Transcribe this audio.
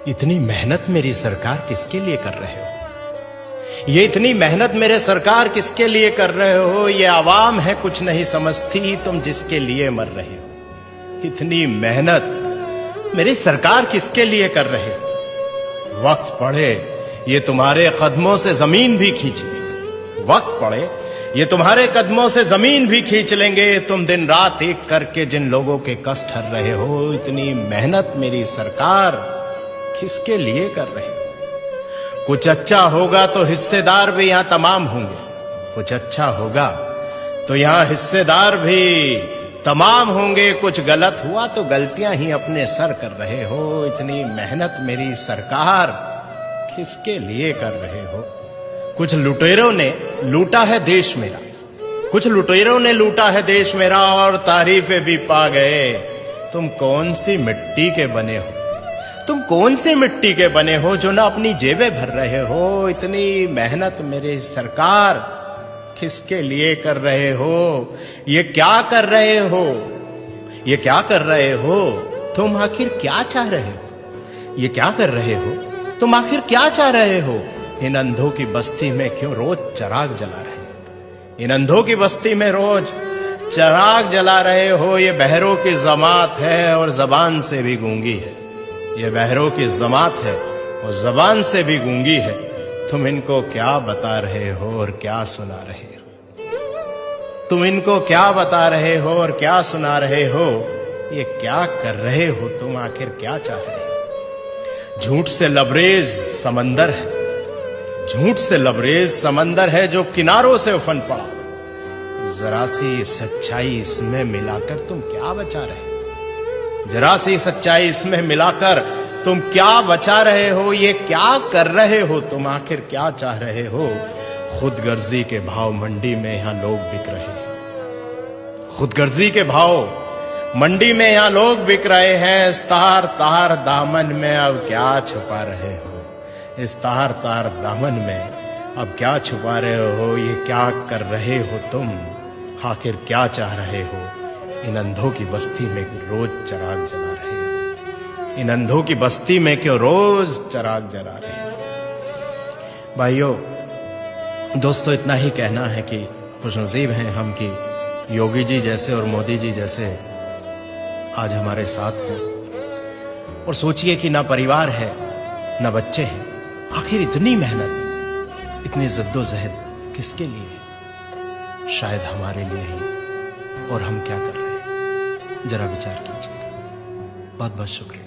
इतनी मेहनत मेरी सरकार किसके लिए कर रहे हो? ये इतनी मेहनत मेरे सरकार किसके लिए कर रहे हो? ये आवाम है कुछ नहीं समझती, तुम जिसके लिए मर रहे हो। इतनी मेहनत मेरी सरकार किसके लिए कर रहे हो? वक्त पड़े ये तुम्हारे कदमों से जमीन भी खींच लेंगे। वक्त पड़े ये तुम्हारे कदमों से जमीन भी खींच लेंगे। तुम दिन रात एक करके जिन लोगों के कष्ट हर रहे हो, इतनी मेहनत मेरी सरकार किसके लिए कर रहे हो? कुछ अच्छा होगा तो हिस्सेदार भी यहां तमाम होंगे। कुछ अच्छा होगा तो यहां हिस्सेदार भी तमाम होंगे। कुछ गलत हुआ तो गलतियां ही अपने सर कर रहे हो। इतनी मेहनत मेरी सरकार किसके लिए कर रहे हो? कुछ लुटेरों ने लूटा है देश मेरा, कुछ लुटेरों ने लूटा है देश मेरा और तारीफें भी पा गए। तुम कौन सी मिट्टी के बने हो? तुम कौन सी मिट्टी के बने हो जो ना अपनी जेबें भर रहे हो? इतनी मेहनत मेरे सरकार किसके लिए कर रहे हो? ये क्या कर रहे हो? ये क्या कर रहे हो? तुम आखिर क्या चाह रहे हो? ये क्या कर रहे हो? तुम आखिर क्या चाह रहे हो? इन अंधों की बस्ती में क्यों रोज चिराग जला रहे हो? इन अंधों की बस्ती में रोज चिराग जला रहे हो। ये बहरों की जमात है और जबान से भी गूंगी है। ये बहरों की जमात है और जबान से भी गूंगी है। तुम इनको क्या बता रहे हो और क्या सुना रहे हो? तुम इनको क्या बता रहे हो और क्या सुना रहे हो? ये क्या कर रहे हो? तुम आखिर क्या चाह रहे हो? झूठ से लबरेज समंदर है, झूठ से लबरेज समंदर है जो किनारों से उफन पड़ा। जरा सी सच्चाई इसमें मिलाकर तुम क्या बचा रहे हो? जरा सी सच्चाई इसमें मिलाकर तुम क्या बचा रहे हो? ये क्या कर रहे हो? तुम आखिर क्या चाह रहे हो? खुदगर्जी के भाव मंडी में यहां लोग बिक रहे हैं। खुदगर्जी के भाव मंडी में यहां लोग बिक रहे हैं। इस तार तार दामन में अब क्या छुपा रहे हो? इस तार तार दामन में अब क्या छुपा रहे हो? ये क्या कर रहे हो तुम? आखिर क्या चाह रहे हो? इन अंधों की बस्ती में रोज चिराग जला रहे हो। इन अंधों की बस्ती में क्यों रोज चिराग जला रहे हो? भाइयों दोस्तों, इतना ही कहना है कि खुशनसीब हैं हम कि योगी जी जैसे और मोदी जी जैसे आज हमारे साथ हैं। और सोचिए कि ना परिवार है ना बच्चे हैं, आखिर इतनी मेहनत इतनी जद्दोजहद किसके लिए है? शायद हमारे लिए ही। और हम क्या कर रहे हैं जरा विचार कीजिएगा। बहुत बहुत शुक्रिया।